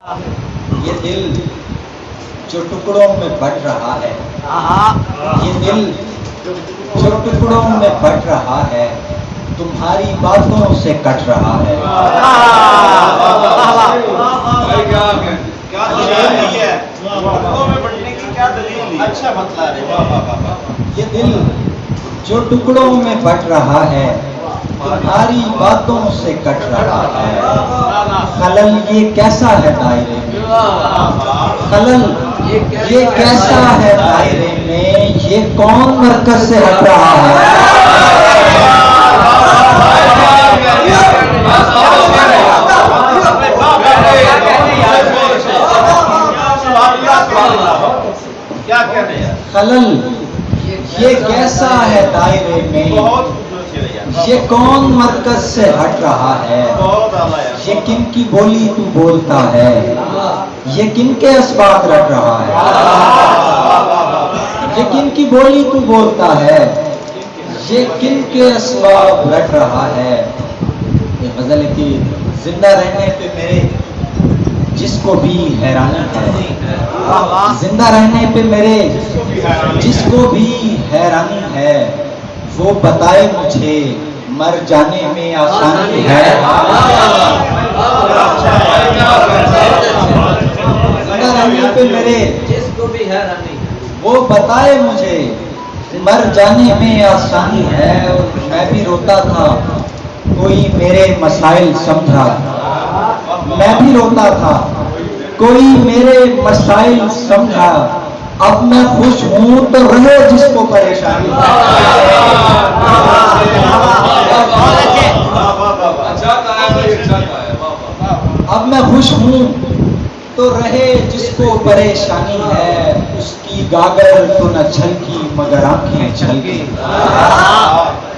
ये दिल जो टुकड़ों में बट रहा है, ये दिल जो टुकड़ों में बट रहा है, तुम्हारी बातों से कट रहा है। क्या दलील है? टुकड़ों में बंटने की क्या दलील? अच्छा बतला रहे। ये दिल जो टुकड़ों में बट रहा है, तुम्हारी बातों से कट रहा है। खलल ये कैसा है दायरे में, खलल ये कैसा है दायरे में, ये कौन मरकज से हट रहा है। क्या कह रहे हैं? खलल ये कैसा है दायरे में, ये कौन मरकज से हट रहा है। ये किन की बोली तू बोलता है, ये किन के असबात रट रहा है। ये किन की बोली तू बोलता है, ये किन के असबाब रट रहा है। ये गजल की जिंदा रहने पे मेरे जिसको भी हैरानी है, जिंदा रहने पे मेरे जिसको भी हैरानी है, वो बताए मुझे मर जाने में आसानी है। जिंदा रहने पे मेरे जिसको भी हैरानी है, वो बताए मुझे मर जाने में आसानी है। और मैं भी रोता था, कोई मेरे मसाइल समझा, मैं भी रोता था, कोई मेरे मसाइल समझा। अब मैं खुश हूं तो रहे जिसको परेशानी है। अब मैं खुश हूं तो रहे जिसको परेशानी है। उसकी गागर तो न छलकी मगर आंखें छलकी,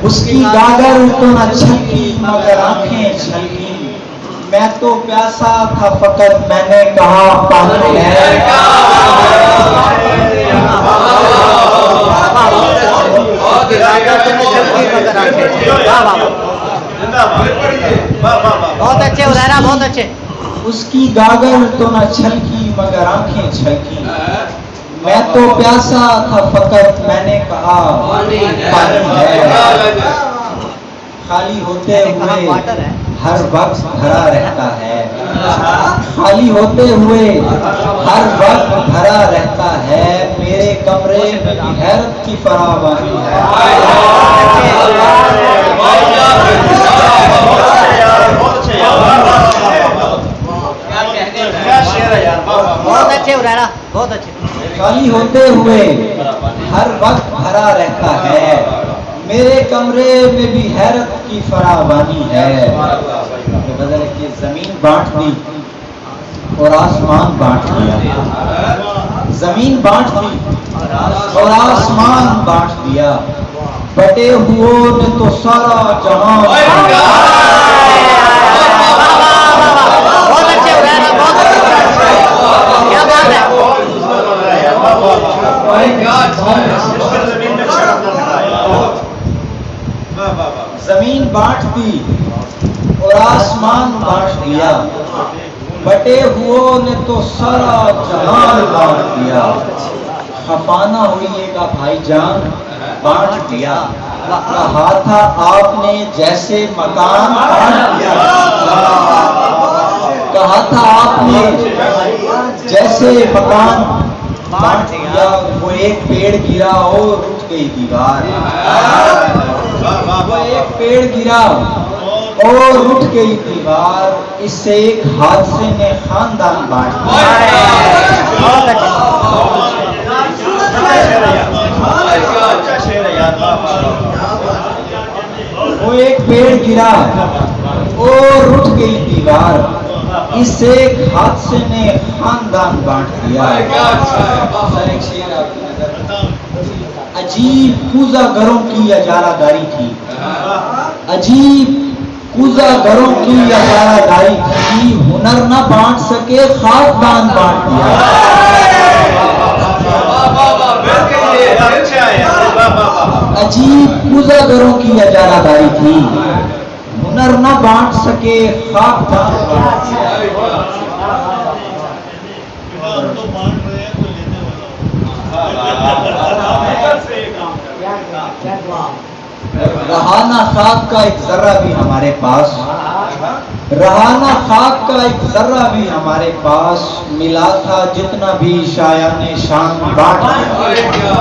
उसकी गागर तो न छलकी मगर आंखें छलकी। मैं तो प्यासा था फकत मैंने कहा पानी है। बहुत अच्छे उदाहरण, बहुत अच्छे। उसकी गागर तो न छलकी मगर आंखें छलकी। मैं तो प्यासा था फकत मैंने कहा पानी है। खाली होते हुए हर वक्त भरा रहता है, खाली होते हुए हर वक्त भरा रहता है। मेरे कमरे में हैरत की फरावानी है। बहुत अच्छे उदाहरण, बहुत अच्छे। खाली होते हुए हर वक्त भरा रहता है। मेरे कमरे में भी हैरत की फरावानी है। बदल के जमीन बांट दी और आसमान बांट दिया, जमीन बांट दी और आसमान बांट दिया। बटे हुओं ने तो सारा जहां। बहुत अच्छे उदाहरण, बहुत अच्छे। क्या बात है। जमीन बांट दी और आसमान बांट दिया। बटे हुओं ने तो सारा जहान बांट दिया। खफाना होइएगा भाईजान बांट दिया। कहा था आपने जैसे मकान बांट दिया, कहा था आपने जैसे मकान बांट दिया। वो एक पेड़ गिरा और उठ गई दीवार, वो एक पेड़ गिरा और उठ गई दीवार। इससे एक हादसे ने खानदान बांट वो एक पेड़ गिरा और उठ गई दीवार। इससे एक हादसे ने खानदान बांट दिया। अजीब कूजा घरों की अजारादारी थी, अजीब कूजा घरों की अजारादारी थी। हुनर न बांट सके खानदान बांट दिया। अजीब कूजा घरों की अजारादारी थी, हुनर न बांट सके खानदान बांट दिया। रहा ना खाक का एक जर्रा भी हमारे पास, रहा ना खाक का एक जर्रा भी हमारे पास, मिला था जितना भी शाया ने शान बांट दिया।